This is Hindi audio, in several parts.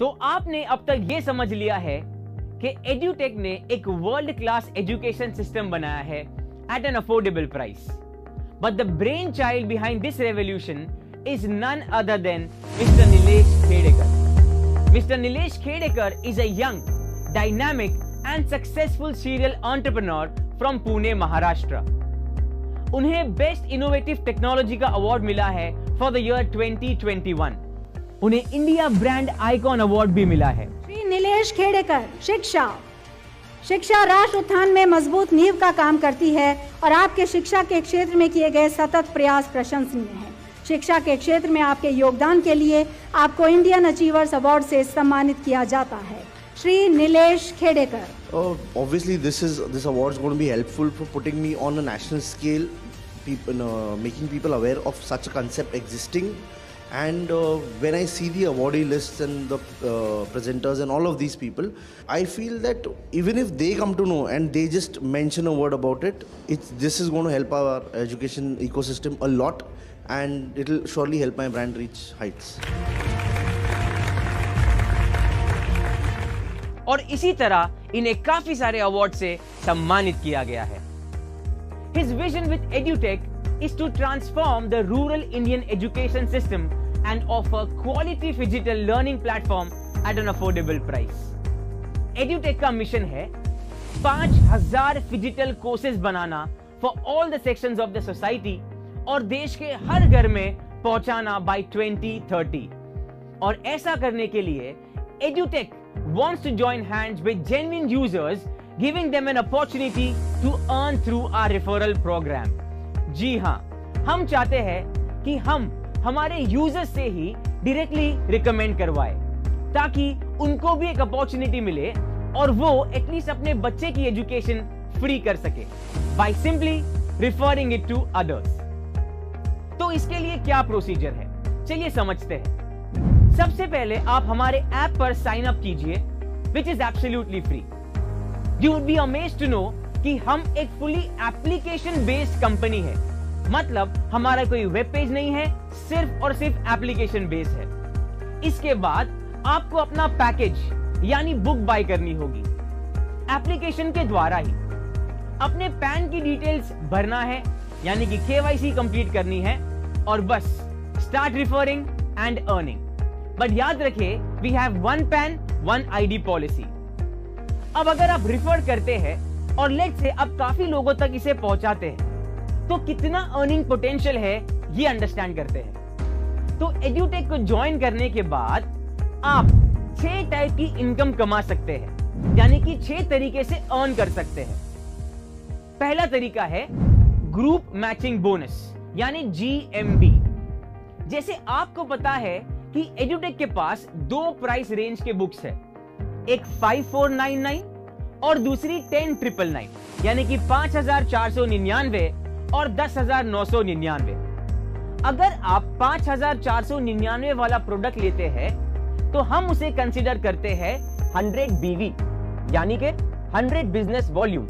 तो आपने अब तक ये समझ लिया है कि एड्यूटेक ने एक वर्ल्ड क्लास एजुकेशन सिस्टम बनाया है at an affordable price, but the brain child behind this revolution is none other than Mr. Nilesh Khedekar. Mr. Nilesh Khedekar is a young, dynamic and successful serial entrepreneur from Pune, Maharashtra. उन्हें बेस्ट इनोवेटिव टेक्नोलॉजी का अवार्ड मिला है फॉर द ईयर 2021. उन्हें इंडिया ब्रांड आइकॉन अवार्ड भी मिला है. श्री नीलेश खेड़ेकर, शिक्षा राष्ट्र उत्थान में मजबूत नींव का काम करती है और आपके शिक्षा के क्षेत्र में किए गए सतत प्रयास प्रशंसनीय हैं. शिक्षा के क्षेत्र में आपके योगदान के लिए आपको इंडियन अचीवर्स अवार्ड से सम्मानित किया जाता है. Shri Nilesh Khedekar. Obviously, this award is going to be helpful for putting me on a national scale, making people aware of such a concept existing. And when I see the awardee lists and the presenters and all of these people, I feel that even if they come to know and they just mention a word about it, this is going to help our education ecosystem a lot. And it will surely help my brand reach heights. और इसी तरह इन्हें काफी सारे अवार्ड से सम्मानित किया गया है. His vision with EduTech is to transform the rural Indian education system and offer quality digital learning platform at an affordable price. EduTech का मिशन है 5000 digital courses banana for all the sections of the society और देश के हर घर में पहुंचाना बाय 2030. और ऐसा करने के लिए EduTech wants to join hands with genuine users, giving them an opportunity to earn through our referral program. जी हाँ, हम चाहते हैं कि हम हमारे यूजर्स से ही डायरेक्टली रिकमेंड करवाए ताकि उनको भी एक अपॉर्चुनिटी मिले और वो एटलीस्ट अपने बच्चे की एजुकेशन फ्री कर सके by simply referring it to others. तो इसके लिए क्या प्रोसीजर है, चलिए समझते हैं. सबसे पहले आप हमारे ऐप पर साइन अप कीजिए, which is absolutely free. You would be amazed to know कि हम एक फुली एप्लीकेशन बेस्ड कंपनी है. मतलब हमारा कोई वेब पेज नहीं है, सिर्फ और सिर्फ एप्लीकेशन बेस्ड है. इसके बाद आपको अपना पैकेज यानी बुक बाय करनी होगी एप्लीकेशन के द्वारा ही. अपने पैन की डिटेल्स भरना है यानी कि KYC कंप्लीट करनी है और बस start referring and earning. But याद रखिए, we have one PAN one ID policy. अब अगर आप रिफर करते हैं और लेट्स से अब काफी लोगों तक इसे पहुंचाते हैं तो कितना अर्निंग पोटेंशियल है ये अंडरस्टैंड करते हैं. तो एड्यूटेक को ज्वाइन करने के बाद आप 6 टाइप की इनकम कमा सकते हैं, यानी कि 6 तरीके से अर्न कर सकते हैं. पहला तरीका है ग्रुप मैचिंग बोनस यानी GMB. जैसे आपको पता है कि एड्यूटेक के पास 2 प्राइस रेंज के बुक्स है, एक 5499 और दूसरी 10999 यानी कि 5499 और 10999. अगर आप 5499 वाला प्रोडक्ट लेते हैं तो हम उसे कंसीडर करते हैं 100 BV यानी कि 100 बिजनेस वॉल्यूम.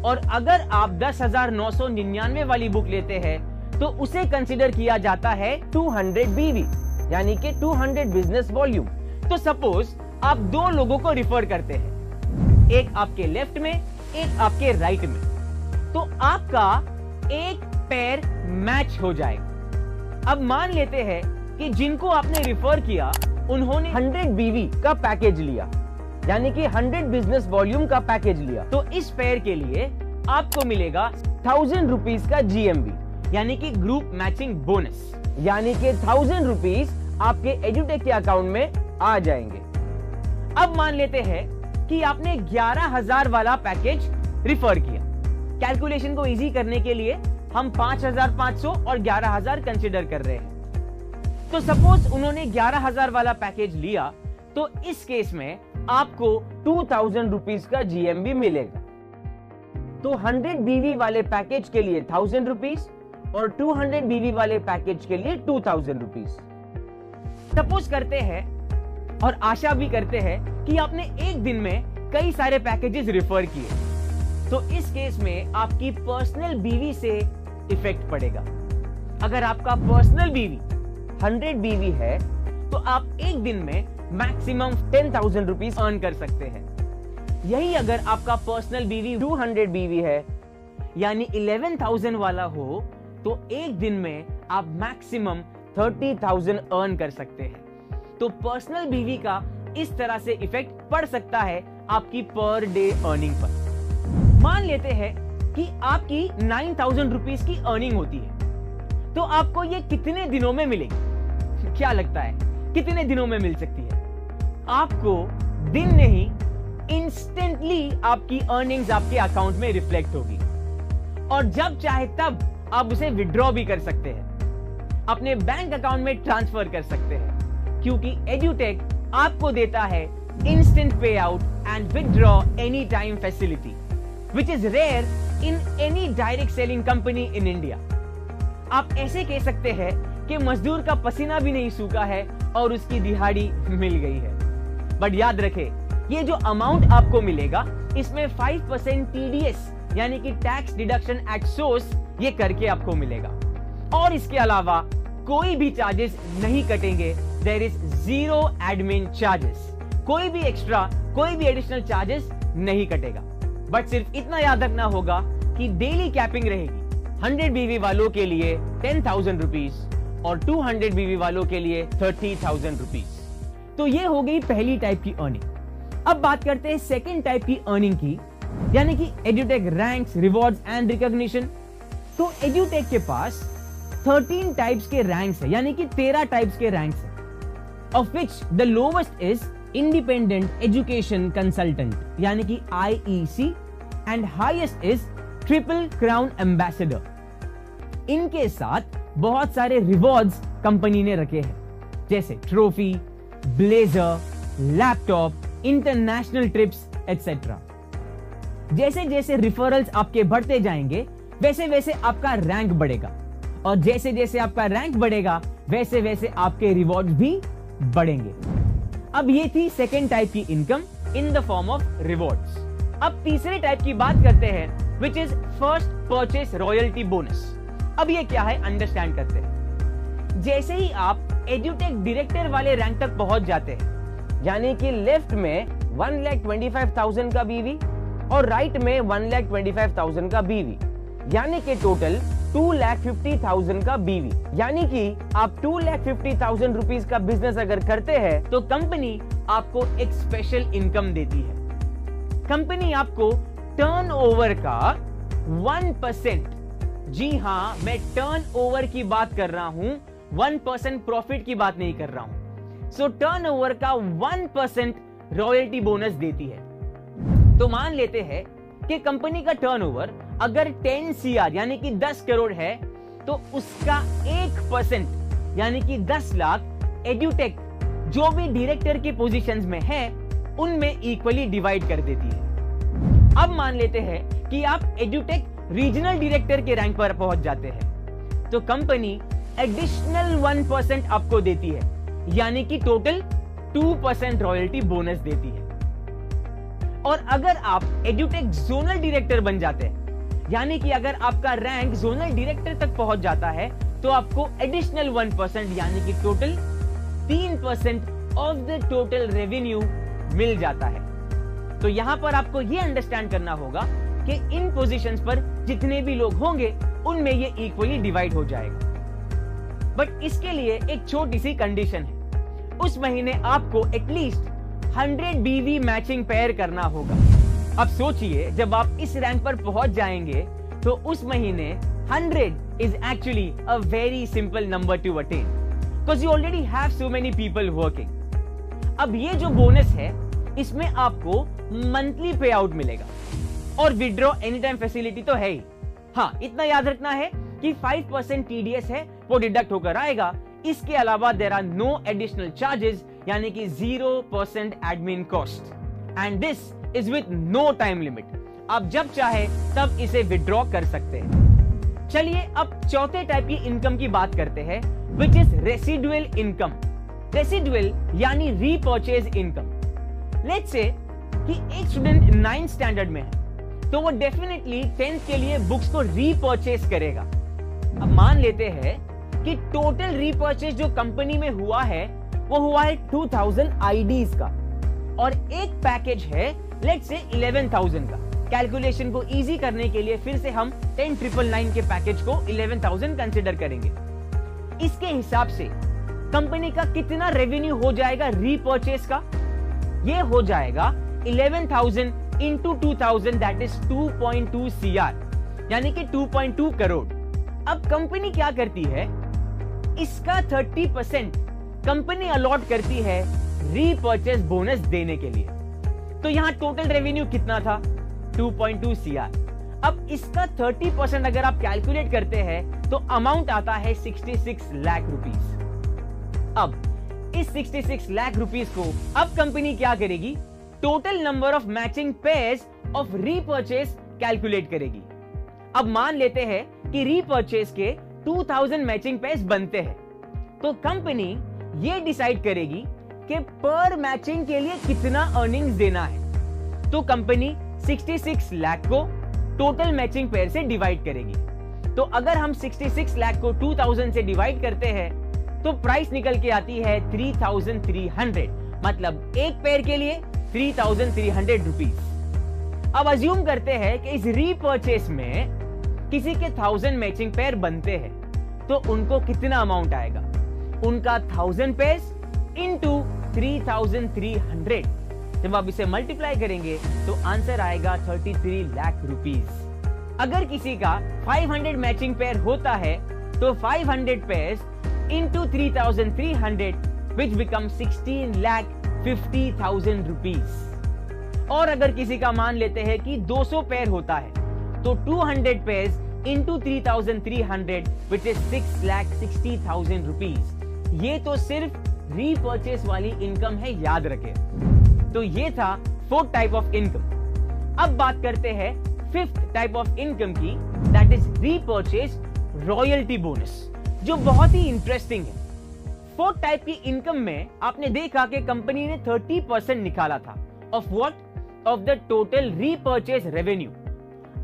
और अगर आप 10,999 वाली बुक लेते हैं तो उसे कंसीडर किया जाता है 200 BV यानी कि 200 बिजनेस वॉल्यूम. तो सपोज आप 2 लोगों को रिफर करते हैं, एक आपके लेफ्ट में एक आपके राइट में, तो आपका एक पेयर मैच हो जाएगा. अब मान लेते हैं कि जिनको आपने रिफर किया उन्होंने 100 BV का पैकेज लिया यानी कि 100 बिजनेस वॉल्यूम का पैकेज लिया. तो इस पेयर के लिए आपको मिलेगा 1000 रुपीज का GMB यानी कि ग्रुप मैचिंग बोनस, यानी कि 1000 रुपीज आपके एड्यूटेक के अकाउंट में आ जाएंगे. अब मान लेते हैं कि आपने 11,000 वाला पैकेज रिफर किया. कैलकुलेशन को इजी करने के लिए हम 5,500 और 11,000 कंसीडर कर रहे हैं. तो सपोज उन्होंने 11,000 वाला पैकेज लिया तो इस केस में आपको 2,000 रुपीज का GMB मिलेगा. तो 100 BV वाले पैकेज के लिए 1,000 रुपीज और 200 BV वाले पैकेज के लिए 2,000 रुपीज. सपोज करते हैं और आशा भी करते हैं कि आपने एक दिन में कई सारे पैकेजेस रिफर किए, तो इस केस में आपकी पर्सनल BV से इफेक्ट पड़ेगा. अगर आपका पर्सनल BV 100 BV है तो आप एक दिन में मैक्सिमम 10,000 रुपीज अर्न कर सकते हैं। यही अगर आपका पर्सनल बीवी 200 बीवी है यानी 11,000 वाला हो तो एक दिन में आप मैक्सिमम 30,000 अर्न कर सकते हैं। तो पर्सनल बीवी का इस तरह से इफेक्ट पड़ सकता है आपकी पर डे अर्निंग पर। मान लेते हैं कि आपकी 9,000 रुपीज की अर्निंग होती है, तो आपको ये कितने दिनों में मिलेगी? क्या लगता है कितने दिनों में मिल सकती है? आपको दिन नहीं, इंस्टेंटली आपकी अर्निंग्स आपके अकाउंट में रिफ्लेक्ट होगी और जब चाहे तब आप उसे विड्रॉ भी कर सकते हैं, अपने बैंक अकाउंट में ट्रांसफर कर सकते हैं, क्योंकि एड्यूटेक आपको देता है instant pay out and withdraw any time facility, which is rare in any direct selling company in India. आप ऐसे कह सकते हैं कि मजदूर का पसीना भी नहीं सूखा है और उसकी दिहाड़ी मिल गई है। बट याद रखें, ये जो अमाउंट आपको मिलेगा इसमें 5% टीडीएस यानी कि टैक्स डिडक्शन एट सोर्स ये करके आपको मिलेगा और इसके अलावा कोई भी चार्जेस नहीं कटेंगे। There is zero admin charges, कोई भी एक्स्ट्रा, कोई भी एडिशनल चार्जेस नहीं कटेगा। बट सिर्फ इतना याद रखना होगा कि डेली कैपिंग रहेगी 100 बीवी वालों के लिए 10,000 रुपीज और 200 बीवी वालों के लिए 30,000 रुपीज। तो ये हो गई पहली टाइप की अर्निंग। अब बात करते हैं सेकेंड टाइप की अर्निंग की, यानी कि एड्यूटेक रैंक्स, रिवॉर्ड्स एंड रिकॉग्निशन। तो एड्यूटेक के पास 13 टाइप्स के रैंक्स है, यानी कि 13 टाइप्स के रैंक्स है, of which the lowest is independent education consultant यानी कि IEC and highest is triple crown ambassador. इनके साथ बहुत सारे रिवॉर्ड्स कंपनी ने रखे हैं, जैसे trophy, blazer, laptop, international trips etcetera. जैसे जैसे रिफरल्स आपके बढ़ते जाएंगे वैसे वैसे आपका रैंक बढ़ेगा और जैसे जैसे आपका रैंक बढ़ेगा वैसे वैसे आपके रिवॉर्ड्स भी बढ़ेंगे। अब ये थी सेकेंड टाइप की income in the form of rewards. अब तीसरे टाइप की बात करते हैं, which is first purchase royalty bonus. अब ये क्या है अंडरस्टैंड करते हैं। जैसे ही आप एड्यूटेक डायरेक्टर वाले रैंक तक पहुंच जाते हैं, यानी कि लेफ्ट में 1,25,000 का बीवी और राइट में 1,25,000 का बीवी, यानी कि टोटल 2,50,000 का बीवी, यानी कि आप 2,50,000 रुपीज का बिजनेस अगर करते हैं तो कंपनी आपको एक स्पेशल इनकम देती है। कंपनी आपको टर्नओवर का 1%, जी हां मैं टर्नओवर की बात कर रहा हूं, 1% प्रॉफिट की बात नहीं कर रहा हूं। सो टर्नओवर का 1% रॉयल्टी बोनस देती है। तो मान लेते हैं कि कंपनी का टर्नओवर अगर 10 CR यानी कि 10 करोड़ है तो उसका 1% यानी कि 10 लाख एड्यूटेक जो भी डायरेक्टर की पोजीशंस में है उनमें इक्वली डिवाइड कर देती है। अब मान लेते हैं कि आप एड्यूटेक रीजनल डायरेक्टर के रैंक पर पहुंच जाते हैं तो कंपनी एडिशनल 1% आपको देती है, यानी कि टोटल 2% रॉयल्टी बोनस देती है। और अगर आप एड्यूटेक जोनल डायरेक्टर बन जाते हैं, यानी कि अगर आपका रैंक जोनल डायरेक्टर तक पहुंच जाता है तो आपको एडिशनल 1% यानी कि total 3% of the total revenue मिल जाता है। तो यहां पर आपको यह अंडरस्टैंड करना होगा कि इन पोजीशंस पर जितने भी लोग होंगे उनमें ये इक्वली डिवाइड हो जाएगा। बट इसके लिए एक छोटी सी कंडीशन है, उस महीने आपको एटलीस्ट 100 बीवी मैचिंग पेयर करना होगा। अब सोचिए जब आप इस रैंक पर पहुंच जाएंगे तो उस महीने 100 is actually a very simple number to attain because you already have so many people working. अब ये जो बोनस है इसमें आपको मंथली पे आउट मिलेगा और विड्रॉ एनी टाइम फैसिलिटी तो है ही। हाँ, इतना याद रखना है कि 5% टीडीएस है वो डिडक्ट होकर आएगा। इसके अलावा there are no additional charges यानी कि 0% admin cost and this is with no time limit. आप जब चाहे तब इसे विड्रॉ कर सकते हैं। चलिए अब चौथे टाइप की इनकम की बात करते हैं, which is residual income. Residual यानी रीपर्चेज इनकम। लेट्स से कि एक स्टूडेंट 9th स्टैंडर्ड में है तो वो डेफिनेटली 10th के लिए बुक्स को रीपर्चेज करेगा। अब मान लेते हैं कि टोटल रीपर्चेज जो कंपनी में हुआ है वो हुआ है 2000 IDs का, और एक पैकेज है लेट्स से 11,000 का। कैलकुलेशन को इजी करने के लिए फिर से हम 10,999 के पैकेज को 11,000 कंसिडर करेंगे। इसके हिसाब से कंपनी का कितना रेवेन्यू हो जाएगा रीपर्चेस का? ये हो जाएगा 11,000 into 2,000, दैट इज 2.2 CR, यानी कि 2.2 करोड़। अब कंपनी क्या करती है, इसका 30% कंपनी अलॉट करती है रीपर्चेस बोनस देने के लिए। तो यहां टोटल रेवेन्यू कितना था? 2.2 CR। अब इसका 30% अगर आप कैलकुलेट करते हैं तो अमाउंट आता है 66 लाख रुपीस। अब इस 66 लाख रुपीस को अब कंपनी क्या करेगी? Total number of matching pairs of repurchase calculate करेगी। अब मान लेते हैं कि रीपर्चेस के 2000 मैचिंग पेयर्स बनते हैं, तो कंपनी ये डिसाइड करेगी कि पर मैचिंग के लिए कितना अर्निंग्स देना है। तो कंपनी 66 लाख को टोटल मैचिंग पेयर से डिवाइड करेगी। तो अगर हम 66 लाख को 2000 से डिवाइड करते हैं तो प्राइस निकल के आती है 3,300, मतलब एक पेयर के लिए 3,300 रुपीस। अब अज्यूम करते हैं कि इस रीपर्चेस में किसी के 1000 मैचिंग पेयर बनते हैं, तो उनको कितना अमाउंट आएगा? उनका 1000 पेयर्स इंटू 3,300। जब आप इसे मल्टीप्लाई करेंगे तो आंसर आएगा 33 लाख रुपीस। अगर किसी का 500 मैचिंग पेयर होता है तो 500 पेयर्स इंटू 3,300 विच बिकम 16,50,000 रुपीस। और अगर किसी का मान लेते हैं कि 200 पेयर होता है तो 200 pairs into 3,300 which is 6,60,000 rupees. ये तो सिर्फ रीपर्चेस वाली इनकम है, याद रखें। तो ये था फोर्थ टाइप ऑफ इनकम। अब बात करते हैं फिफ्थ टाइप ऑफ इनकम की, that is repurchase royalty bonus, जो बहुत ही इंटरेस्टिंग है। फोर्थ टाइप की इनकम में आपने देखा कि कंपनी ने 30% निकाला था of what? Of the total repurchase revenue.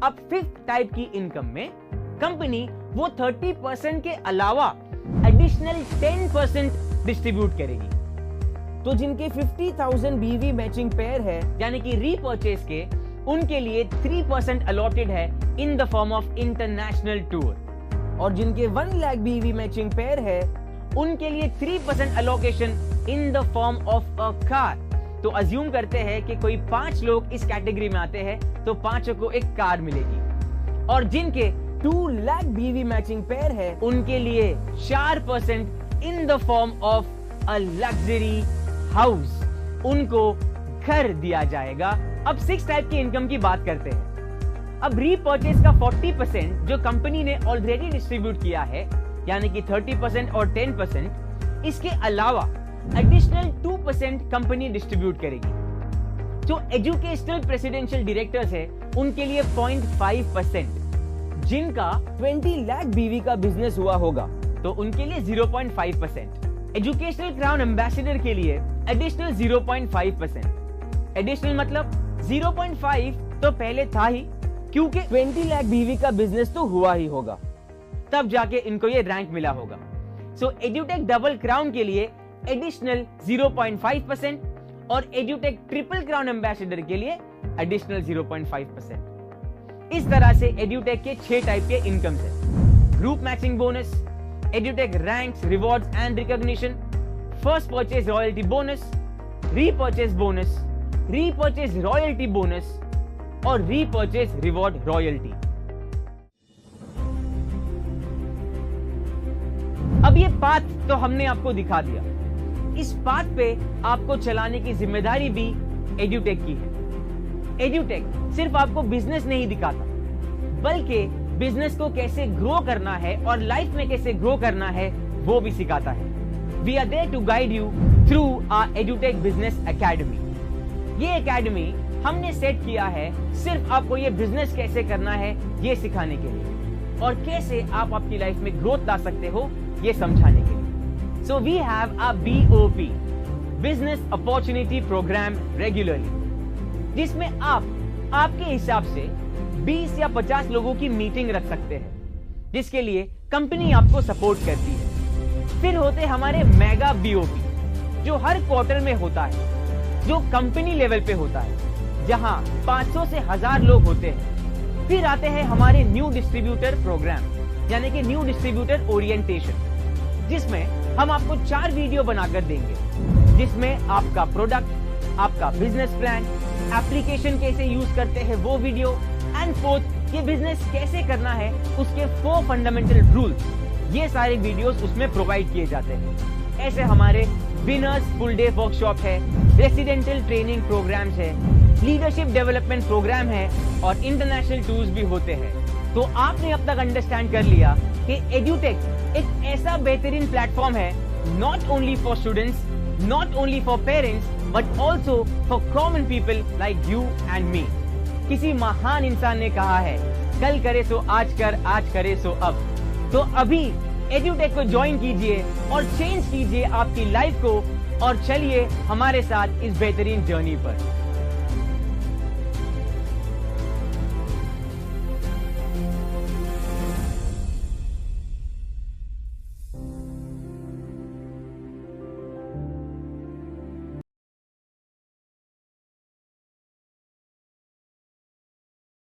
अब फिफ्थ टाइप की इनकम में कंपनी वो 30% के अलावा एडिशनल 10% डिस्ट्रीब्यूट करेगी। तो जिनके 50,000 BV मैचिंग पेयर है, यानी कि रीपर्चेस के, उनके लिए 3% अलॉटेड है in the form of international tour. और जिनके 1 लाख BV मैचिंग पेयर है, उनके लिए 3% allocation in the form of a car. तो अज्यूम करते हैं कि कोई 5 लोग इस कैटेगरी में आते हैं, तो 5 को एक कार मिलेगी। और जिनके 2 लाख BV मैचिंग पेयर है, उनके लिए 4% in the form of a luxury house, उनको घर दिया जाएगा। अब 6 टाइप की इनकम की बात करते हैं। अब रीपर्चेस का 40% जो कंपनी ने ऑलरेडी डिस्ट्रीब्यूट किया है, यानी कि 30% और 10%, इसके अलावा एडिशनल 2% कंपनी डिस्ट्रीब्यूट करेगी। जो एजुकेशनल प्रेसिडेंशियल डायरेक्टर्स है, उनके लिए 0.5%, जिनका 20 लाख BV का बिजनेस हुआ होगा तो उनके लिए 0.5%, एजुकेशनल क्राउन एम्बेसडर के लिए एडिशनल 0.5%। एडिशनल मतलब 0.5 तो पहले था ही, क्योंकि 20 लाख BV का बिजनेस तो हुआ ही होगा, तब जाके इनको ये रैंक मिला होगा। सो एड्यूटेक डबल क्राउन के लिए एडिशनल 0.5% और एड्यूटेक ट्रिपल क्राउन एम्बेसडर के लिए एडिशनल 0.5%। इस तरह से एड्यूटेक के 6 टाइप के इनकम्स है। Group matching bonus, edutech ranks, rewards and recognition, first purchase royalty bonus, repurchase bonus, repurchase royalty bonus और रीपर्चेज रिवॉर्ड रॉयल्टी। अब ये पाथ तो हमने आपको दिखा दिया। इस पाथ पे आपको चलाने की जिम्मेदारी भी एड्यूटेक की है। एड्यूटेक सिर्फ आपको बिजनेस नहीं दिखाता, बल्कि बिजनेस को कैसे ग्रो करना है और लाइफ में कैसे ग्रो करना है वो भी सिखाता है। We are there to guide you through our edutech business academy. ये एकेडमी हमने सेट किया है सिर्फ आपको ये बिजनेस कैसे करना है ये सिखाने के लिए, और कैसे आप आपकी लाइफ में ग्रोथ ला सकते हो ये समझाने के लिए। So we have a BOP, business opportunity program regularly, जिसमें आप आपके हिसाब से 20 या 50 लोगों की मीटिंग रख सकते हैं, जिसके लिए कंपनी आपको सपोर्ट करती है। फिर होते हमारे मेगा BOP, जो हर क्वार्टर में होता है, जो कंपनी लेवल पे होता है, जहां 500 से 1000 लोग होते हैं। फिर आते हैं हमारे न्यू डिस्ट्रीब्यूटर प्रोग्राम, यानी कि न्यू डिस्ट्रीब्यूटर ओरिएंटेशन, जिसमें हम आपको 4 वीडियो बनाकर देंगे, जिसमें आपका प्रोडक्ट, आपका बिजनेस प्लान, एप्लीकेशन कैसे यूज करते हैं वो वीडियो, एंड फोर्थ ये बिजनेस कैसे करना है उसके 4 फंडामेंटल रूल्स, ये सारे वीडियोस उसमें प्रोवाइड किए जाते हैं। ऐसे हमारे बिनर्स फुल डे वर्कशॉप है, रेसिडेंटल ट्रेनिंग प्रोग्राम्स है, लीडरशिप डेवलपमेंट प्रोग्राम है और इंटरनेशनल टूर्स भी होते हैं। तो आपने अब तक अंडरस्टैंड कर लिया कि एड्यूटेक एक ऐसा बेहतरीन प्लेटफॉर्म है, not only for students, not only for parents, but also for common people like you and me. किसी महान इंसान ने कहा है, कल करे सो आज कर, आज करे सो अब। तो अभी एड्यूटेक को ज्वाइन कीजिए और चेंज कीजिए आपकी लाइफ को, और चलिए हमारे साथ इस बेहतरीन जर्नी पर।